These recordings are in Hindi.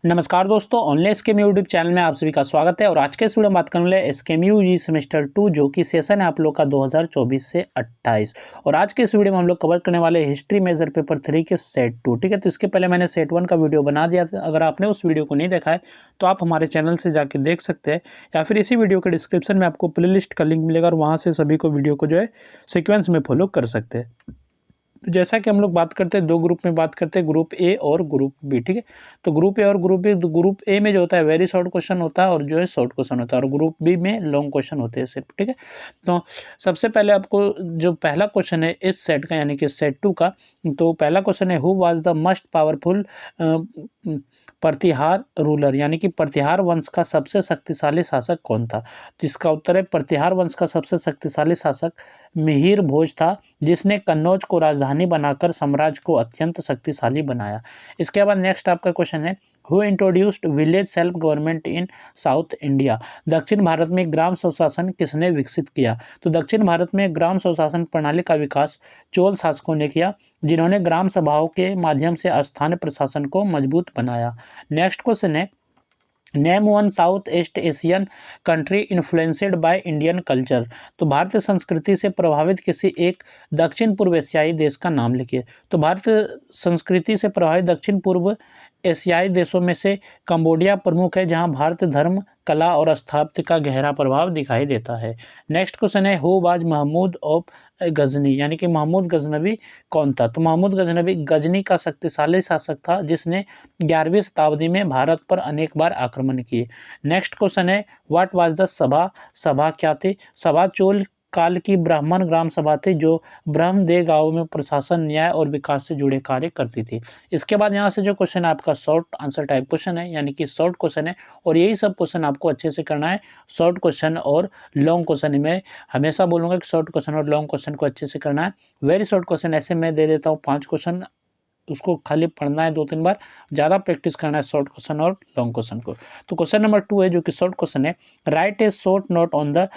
नमस्कार दोस्तों, ऑनलाइन एसकेएम यूट्यूब चैनल में आप सभी का स्वागत है। और आज के इस वीडियो में बात करने वाले एसकेएम यूजी सेमेस्टर 2 जो कि सेशन है आप लोग का 2024 से 28। और आज के इस वीडियो में हम लोग कवर करने वाले हिस्ट्री मेजर पेपर 3 के सेट 2। ठीक है, तो इसके पहले मैंने सेट 1 का वीडियो बना दिया था। अगर आपने उस वीडियो को नहीं देखा है तो आप हमारे चैनल से जाके देख सकते हैं, या फिर इसी वीडियो के डिस्क्रिप्शन में आपको प्ले लिस्ट का लिंक मिलेगा और वहाँ से सभी को वीडियो को जो है सिक्वेंस में फॉलो कर सकते हैं। जैसा कि हम लोग बात करते हैं, दो ग्रुप में बात करते हैं, ग्रुप ए और ग्रुप बी। ठीक है, तो ग्रुप ए और ग्रुप बी, ग्रुप ए में जो होता है वेरी शॉर्ट क्वेश्चन होता है और जो है शॉर्ट क्वेश्चन होता है, और ग्रुप बी में लॉन्ग क्वेश्चन होते हैं सिर्फ। ठीक है, तो सबसे पहले आपको जो पहला क्वेश्चन है इस सेट का यानी कि सेट 2 का, तो पहला क्वेश्चन है who was the most powerful Pratihara ruler, यानी कि प्रतिहार वंश का सबसे शक्तिशाली शासक कौन था। तो इसका उत्तर है प्रतिहार वंश का सबसे शक्तिशाली शासक मिहिर भोज था, जिसने कन्नौज को राजधानी बनाकर साम्राज्य को अत्यंत शक्तिशाली बनाया। इसके बाद नेक्स्ट आपका क्वेश्चन है who introduced village self government in south India. दक्षिण भारत में ग्राम स्वशासन किसने विकसित किया। तो दक्षिण भारत में ग्राम स्वशासन प्रणाली का विकास चोल शासकों ने किया, जिन्होंने ग्राम सभाओं के माध्यम से स्थानीय प्रशासन को मजबूत बनाया। नेक्स्ट क्वेश्चन है name one South East Asian country influenced by Indian culture. तो भारतीय संस्कृति से प्रभावित किसी एक दक्षिण पूर्व एशियाई देश का नाम लिखिए। तो भारतीय संस्कृति से प्रभावित दक्षिण पूर्व एशियाई देशों में से कंबोडिया प्रमुख है, जहां भारतीय धर्म, कला और स्थापत्य का गहरा प्रभाव दिखाई देता है। नेक्स्ट क्वेश्चन है who was Mahmud of Ghazni, यानी कि महमूद गजनवी कौन था। तो महमूद गजनवी गजनी का शक्तिशाली शासक था, जिसने 11वीं शताब्दी में भारत पर अनेक बार आक्रमण किए। नेक्स्ट क्वेश्चन है व्हाट वाज द सभा। सभा क्या थी। सभा चोल काल की ब्राह्मण ग्राम सभा थी, जो ब्रह्मदेव गांवों में प्रशासन, न्याय और विकास से जुड़े कार्य करती थी। इसके बाद यहाँ से जो क्वेश्चन है आपका शॉर्ट आंसर टाइप क्वेश्चन है, यानी कि शॉर्ट क्वेश्चन है, और यही सब क्वेश्चन आपको अच्छे से करना है। शॉर्ट क्वेश्चन और लॉन्ग क्वेश्चन में हमेशा बोलूँगा कि शॉर्ट क्वेश्चन और लॉन्ग क्वेश्चन को अच्छे से करना है। वेरी शॉर्ट क्वेश्चन ऐसे मैं दे देता हूँ 5 क्वेश्चन, उसको खाली पढ़ना है 2-3 बार, ज़्यादा प्रैक्टिस करना है शॉर्ट क्वेश्चन और लॉन्ग क्वेश्चन को। तो क्वेश्चन नंबर 2 है जो कि शॉर्ट क्वेश्चन है write a short note on the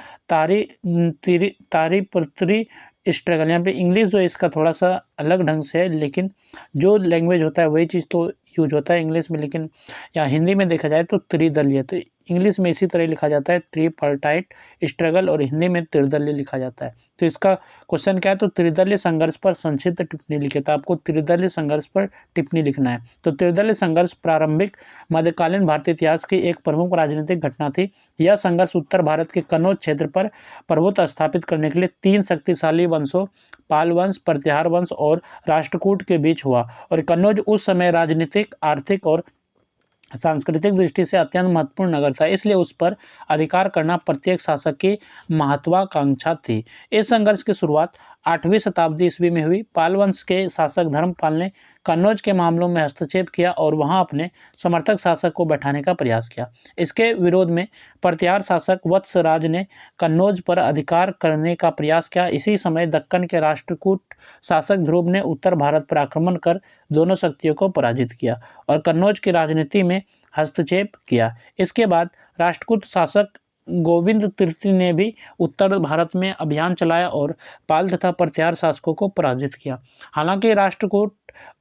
tripartite struggle. यहाँ पे इंग्लिश जो है इसका थोड़ा सा अलग ढंग से है, लेकिन जो लैंग्वेज होता है वही चीज़ तो यूज होता है इंग्लिश में, लेकिन या हिंदी में देखा जाए तो त्रिदलीय, तो इंग्लिश में इसी तरह लिखा जाता है ट्रीपार्टाइट स्ट्रगल, और हिंदी में त्रिदलीय लिखा जाता है। तो इसका क्वेश्चन क्या है, तो त्रिदलीय संघर्ष पर संक्षिप्त टिप्पणी लिखिए। तो आपको त्रिदलीय संघर्ष पर टिप्पणी लिखना है। तो त्रिदलीय संघर्ष प्रारंभिक मध्यकालीन भारतीय इतिहास की एक प्रमुख राजनीतिक घटना थी। यह संघर्ष उत्तर भारत के कन्नौज क्षेत्र पर प्रभुत्व स्थापित करने के लिए 3 शक्तिशाली वंशों पाल वंश, प्रतिहार वंश और राष्ट्रकूट के बीच हुआ। और कन्नौज उस समय राजनीतिक, आर्थिक और सांस्कृतिक दृष्टि से अत्यंत महत्वपूर्ण नगर था, इसलिए उस पर अधिकार करना प्रत्येक शासक की महत्वाकांक्षा थी। इस संघर्ष की शुरुआत 8वीं शताब्दी ईस्वी में हुई। पाल वंश के शासक धर्मपाल ने कन्नौज के मामलों में हस्तक्षेप किया और वहां अपने समर्थक शासक को बैठाने का प्रयास किया। इसके विरोध में प्रतिहार शासक वत्सराज ने कन्नौज पर अधिकार करने का प्रयास किया। इसी समय दक्कन के राष्ट्रकूट शासक ध्रुव ने उत्तर भारत पर आक्रमण कर दोनों शक्तियों को पराजित किया और कन्नौज की राजनीति में हस्तक्षेप किया। इसके बाद राष्ट्रकूट शासक गोविंद तृतीय ने भी उत्तर भारत में अभियान चलाया और पाल तथा प्रतिहार शासकों को पराजित किया। हालांकि राष्ट्रकूट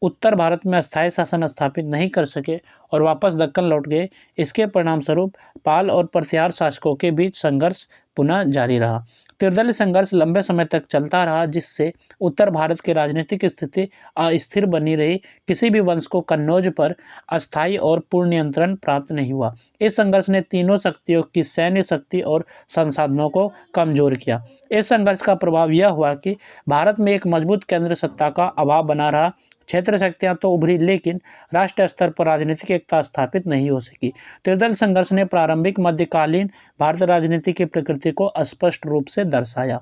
उत्तर भारत में अस्थायी शासन स्थापित नहीं कर सके और वापस दक्कन लौट गए। इसके परिणामस्वरूप पाल और प्रतिहार शासकों के बीच संघर्ष पुनः जारी रहा। त्रिदलीय संघर्ष लंबे समय तक चलता रहा, जिससे उत्तर भारत की राजनीतिक स्थिति अस्थिर बनी रही। किसी भी वंश को कन्नौज पर अस्थायी और पूर्ण नियंत्रण प्राप्त नहीं हुआ। इस संघर्ष ने तीनों शक्तियों की सैन्य शक्ति और संसाधनों को कमजोर किया। इस संघर्ष का प्रभाव यह हुआ कि भारत में एक मजबूत केंद्र सत्ता का अभाव बना रहा। क्षेत्र शक्तियां तो उभरी, लेकिन राष्ट्रीय स्तर पर राजनीतिक एकता स्थापित नहीं हो सकी। त्रिदल संघर्ष ने प्रारंभिक मध्यकालीन भारतीय राजनीति की प्रकृति को स्पष्ट रूप से दर्शाया।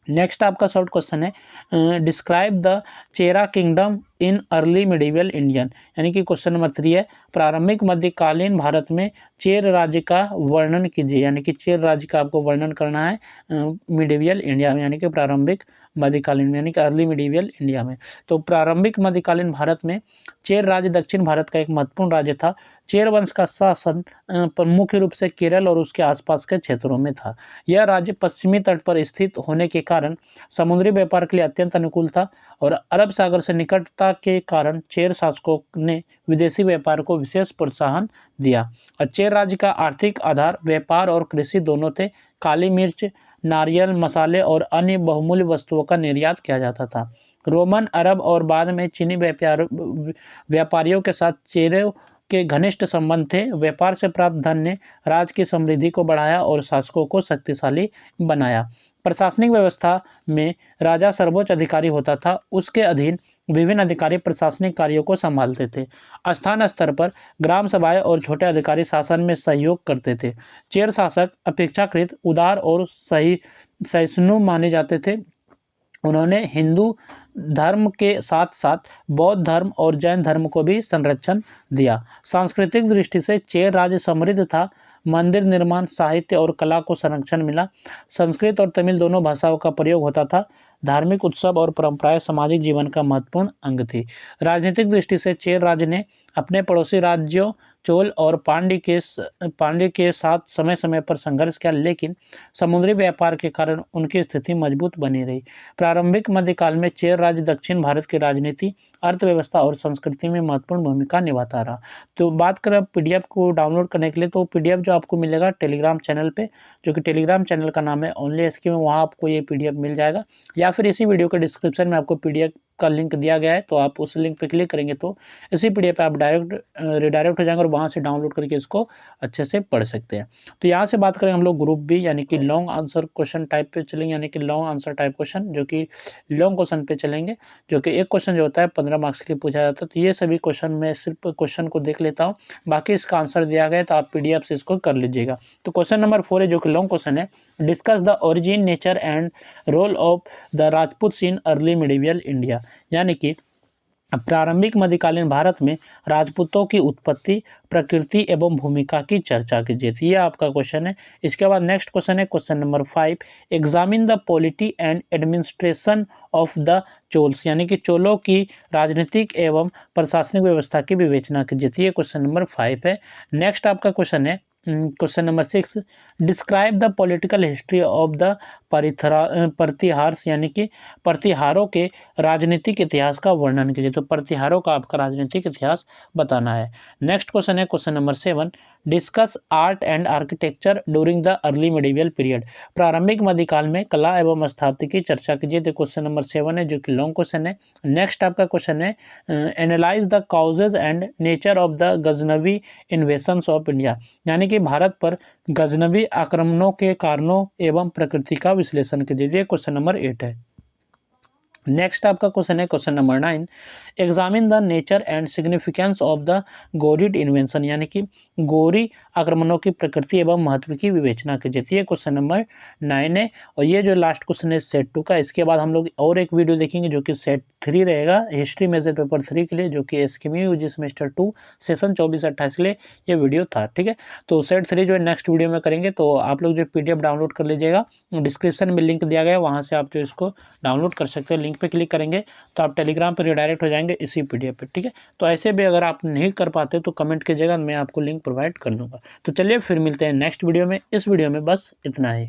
नेक्स्ट आपका शॉर्ट क्वेश्चन है describe the Chera kingdom in early medieval Indian, यानी कि क्वेश्चन नंबर 3 है प्रारंभिक मध्यकालीन भारत में चेर राज्य का वर्णन कीजिए, यानी कि चेर राज्य का आपको वर्णन करना है मिडिवल इंडिया में, यानी कि प्रारंभिक मध्यकालीन यानी कि अर्ली मिडीवियल इंडिया में। तो प्रारंभिक मध्यकालीन भारत में चेर राज्य दक्षिण भारत का एक महत्वपूर्ण राज्य था। चेर वंश का शासन पर मुख्य रूप से केरल और उसके आसपास के क्षेत्रों में था। यह राज्य पश्चिमी तट पर स्थित होने के कारण समुद्री व्यापार के लिए अत्यंत अनुकूल था और अरब सागर से निकटता के कारण चेर शासकों ने विदेशी व्यापार को विशेष प्रोत्साहन दिया। और चेर राज्य का आर्थिक आधार व्यापार और कृषि दोनों थे। काली मिर्च, नारियल, मसाले और अन्य बहुमूल्य वस्तुओं का निर्यात किया जाता था। रोमन, अरब और बाद में चीनी व्यापारियों के साथ चेरों के घनिष्ठ संबंध थे। व्यापार से प्राप्त धन ने राज्य की समृद्धि को बढ़ाया और शासकों को शक्तिशाली बनाया। प्रशासनिक व्यवस्था में राजा सर्वोच्च अधिकारी होता था। उसके अधीन विभिन्न अधिकारी प्रशासनिक कार्यों को संभालते थे। स्थान स्तर पर ग्राम सभाएं और छोटे अधिकारी शासन में सहयोग करते थे। चेर शासक अपेक्षाकृत उदार और सहिष्णु माने जाते थे। उन्होंने हिंदू धर्म के साथ साथ बौद्ध धर्म और जैन धर्म को भी संरक्षण दिया। सांस्कृतिक दृष्टि से चेर राज्य समृद्ध था। मंदिर निर्माण, साहित्य और कला को संरक्षण मिला। संस्कृत और तमिल दोनों भाषाओं का प्रयोग होता था। धार्मिक उत्सव और परंपराएं सामाजिक जीवन का महत्वपूर्ण अंग थी। राजनीतिक दृष्टि से चेर राज्य ने अपने पड़ोसी राज्यों चोल और पांड्य के साथ समय समय पर संघर्ष किया, लेकिन समुद्री व्यापार के कारण उनकी स्थिति मजबूत बनी रही। प्रारंभिक मध्यकाल में चेर राज्य दक्षिण भारत की राजनीति, अर्थव्यवस्था और संस्कृति में महत्वपूर्ण भूमिका निभाता रहा। तो बात करें पीडीएफ को डाउनलोड करने के लिए, तो पीडीएफ जो आपको मिलेगा टेलीग्राम चैनल पे, जो कि टेलीग्राम चैनल का नाम है ओनली एसके में, वहाँ आपको ये पीडीएफ मिल जाएगा। या फिर इसी वीडियो के डिस्क्रिप्शन में आपको पीडीएफ का लिंक दिया गया है, तो आप उस लिंक पे क्लिक करेंगे तो इसी पीडीएफ पे आप डायरेक्ट रिडायरेक्ट हो जाएंगे और वहाँ से डाउनलोड करके इसको अच्छे से पढ़ सकते हैं। तो यहाँ से बात करें हम लोग ग्रुप बी यानी कि लॉन्ग आंसर क्वेश्चन टाइप पे चलेंगे, यानी कि लॉन्ग आंसर टाइप क्वेश्चन, जो कि लॉन्ग क्वेश्चन पे चलेंगे, जो कि एक क्वेश्चन जो होता है 15 मार्क्स के लिए पूछा जाता है। तो ये सभी क्वेश्चन मैं सिर्फ क्वेश्चन को देख लेता हूँ, बाकी इसका आंसर दिया गया है तो आप पीडीएफ से इसको कर लीजिएगा। तो क्वेश्चन नंबर 4 है, जो कि लॉन्ग क्वेश्चन है। Discuss the origin, nature and role of the Rajput in early medieval India, यानी कि प्रारंभिक मध्यकालीन भारत में राजपूतों की उत्पत्ति, प्रकृति एवं भूमिका की चर्चा कीजिए। ये आपका क्वेश्चन है। इसके बाद नेक्स्ट क्वेश्चन है question number 5, examine the polity and administration of the Cholas, यानी कि चोलों की राजनीतिक एवं प्रशासनिक व्यवस्था की विवेचना कीजिए। ये क्वेश्चन नंबर 5 है। नेक्स्ट आपका क्वेश्चन है question number 6, describe the political history of the Pratiharas, यानी कि प्रतिहारों के राजनीतिक इतिहास का वर्णन कीजिए। तो प्रतिहारों का आपका राजनीतिक इतिहास बताना है। नेक्स्ट क्वेश्चन है question number 7, discuss art and architecture during the early medieval period, प्रारंभिक मध्यकाल में कला एवं स्थापत्य की चर्चा कीजिए। तो क्वेश्चन नंबर 7 है, जो कि लॉन्ग क्वेश्चन है। नेक्स्ट आपका क्वेश्चन है, analyse the causes and nature of the Ghaznavi invasions of India, यानी कि भारत पर गजनवी आक्रमणों के कारणों एवं प्रकृति का विश्लेषण कीजिए। क्वेश्चन नंबर 8 है। नेक्स्ट आपका क्वेश्चन है question number 9, examine the nature and significance of the Ghorid invention, यानी कि गोरी आक्रमणों की प्रकृति एवं महत्व की विवेचना कीजिए। ये क्वेश्चन नंबर 9 है। और ये जो लास्ट क्वेश्चन है सेट 2 का। इसके बाद हम लोग और एक वीडियो देखेंगे जो कि सेट 3 रहेगा, हिस्ट्री मेजर पेपर 3 के लिए, जो कि एसकेएमयू यूजी सेमेस्टर 2 सेशन 24-28 के लिए ये वीडियो था। ठीक है, तो सेट 3 जो है नेक्स्ट वीडियो में करेंगे। तो आप लोग जो पीडीएफ डाउनलोड कर लीजिएगा, डिस्क्रिप्शन में लिंक दिया गया है, वहाँ से आप जो इसको डाउनलोड कर सकते हैं। लिंक पे क्लिक करेंगे तो आप टेलीग्राम पर रिडायरेक्ट हो जाएंगे इसी पीडीएफ पे। ठीक है, तो ऐसे भी अगर आप नहीं कर पाते तो कमेंट कीजिएगा, मैं आपको लिंक प्रोवाइड कर दूंगा। तो चलिए फिर मिलते हैं नेक्स्ट वीडियो में। इस वीडियो में बस इतना ही।